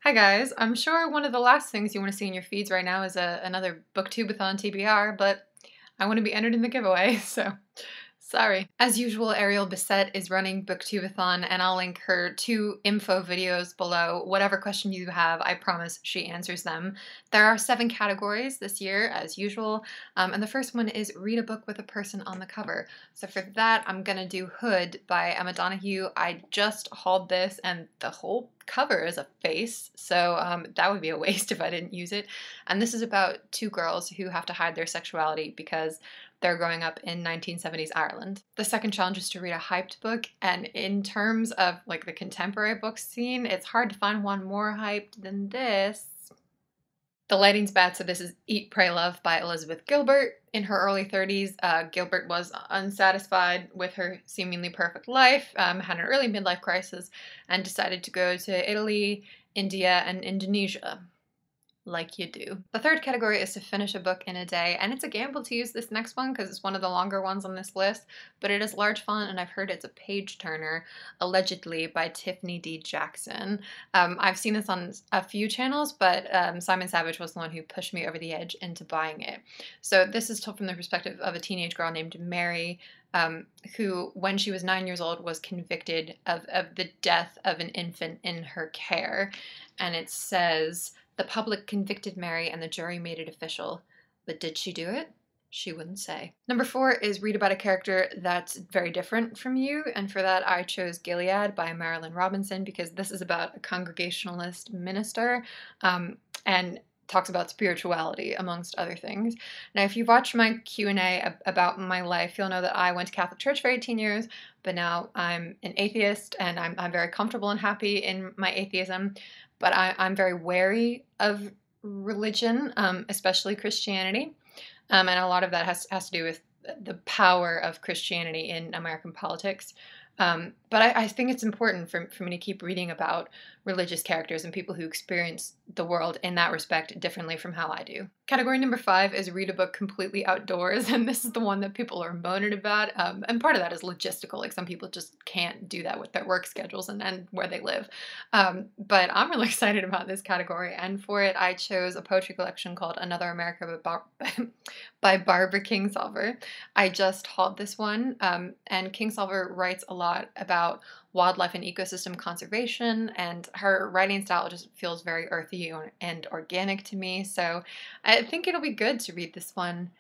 Hi guys, I'm sure one of the last things you want to see in your feeds right now is another Booktubeathon TBR, but I want to be entered in the giveaway, so sorry. As usual, Ariel Bissett is running Booktubeathon, and I'll link her 2 info videos below. Whatever question you have, I promise she answers them. There are 7 categories this year, as usual, and the first one is read a book with a person on the cover. So for that, I'm gonna do Hood by Emma Donoghue. I just hauled this, and the whole cover is a face, so that would be a waste if I didn't use it. And this is about 2 girls who have to hide their sexuality because they're growing up in 1970s Ireland. The second challenge is to read a hyped book, and in terms of like the contemporary book scene, it's hard to find one more hyped than this. The lighting's bad, so this is Eat, Pray, Love by Elizabeth Gilbert. In her early 30s, Gilbert was unsatisfied with her seemingly perfect life, had an early midlife crisis, and decided to go to Italy, India, and Indonesia. Like you do. The third category is to finish a book in a day, and it's a gamble to use this next one because it's one of the longer ones on this list, but it is large font, and I've heard it's a page turner, allegedly by Tiffany D. Jackson. I've seen this on a few channels, but Simon Savage was the one who pushed me over the edge into buying it. So this is told from the perspective of a teenage girl named Mary, who, when she was 9 years old, was convicted of the death of an infant in her care. And it says, "The public convicted Mary and the jury made it official. But did she do it? She wouldn't say." Number 4 is read about a character that's very different from you, and for that I chose Gilead by Marilynne Robinson because this is about a Congregationalist minister and talks about spirituality amongst other things. Now, if you've watched my Q&A about my life, you'll know that I went to Catholic Church for 18 years, but now I'm an atheist and I'm very comfortable and happy in my atheism. But I'm very wary of religion, especially Christianity. And a lot of that has to do with the power of Christianity in American politics. But I think it's important for me to keep reading about religious characters and people who experience the world in that respect differently from how I do. Category number 5 is read a book completely outdoors, and this is the one that people are moaning about. And part of that is logistical, like some people just can't do that with their work schedules and where they live. But I'm really excited about this category, and for it I chose a poetry collection called Another America by Barbara Kingsolver. I just hauled this one, and Kingsolver writes a lot about wildlife and ecosystem conservation, and her writing style just feels very earthy and organic to me, so I think it'll be good to read this one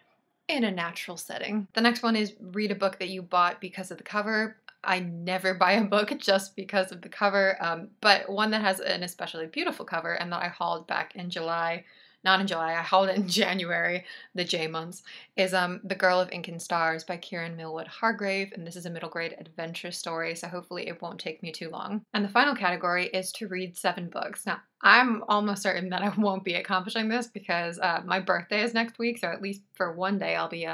in a natural setting. The next one is read a book that you bought because of the cover. I never buy a book just because of the cover, but one that has an especially beautiful cover and that I hauled back in July. Not in July, I hauled it in January, the J months, is The Girl of Ink and Stars by Kiran Millwood Hargrave, and this is a middle grade adventure story, so hopefully it won't take me too long. And the final category is to read 7 books. Now, I'm almost certain that I won't be accomplishing this because my birthday is next week, so at least for one day I'll be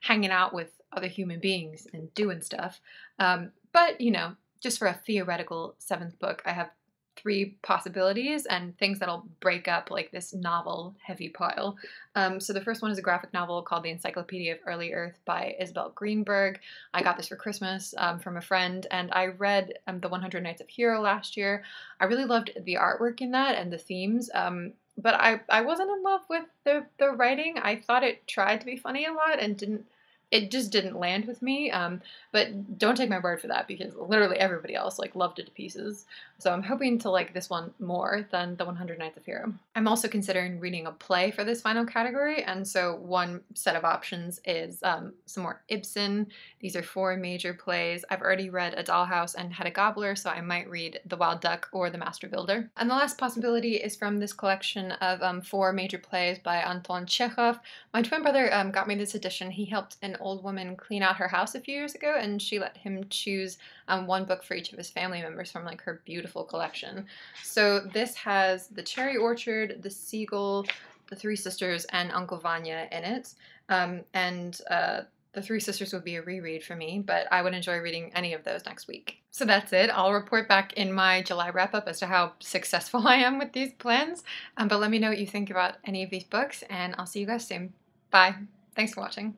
hanging out with other human beings and doing stuff. But, you know, just for a theoretical 7th book, I have 3 possibilities and things that'll break up like this novel heavy pile. So the first one is a graphic novel called The Encyclopedia of Early Earth by Isabel Greenberg. I got this for Christmas from a friend, and I read The 100 Nights of Hero last year. I really loved the artwork in that and the themes, but I wasn't in love with the writing. I thought it tried to be funny a lot and it just didn't land with me, but don't take my word for that because literally everybody else like loved it to pieces. So I'm hoping to like this one more than The 100 Nights of Hero. I'm also considering reading a play for this final category, and so one set of options is some more Ibsen. These are 4 major plays. I've already read A Dollhouse and Hedda Gabler, so I might read The Wild Duck or The Master Builder. And the last possibility is from this collection of 4 major plays by Anton Chekhov. My twin brother got me this edition. He helped an old woman clean out her house a few years ago, and she let him choose 1 book for each of his family members from like her beautiful collection. So this has The Cherry Orchard, The Seagull, The 3 Sisters, and Uncle Vanya in it. The 3 Sisters would be a reread for me, but I would enjoy reading any of those next week. So that's it. I'll report back in my July wrap-up as to how successful I am with these plans. But let me know what you think about any of these books, and I'll see you guys soon. Bye. Thanks for watching.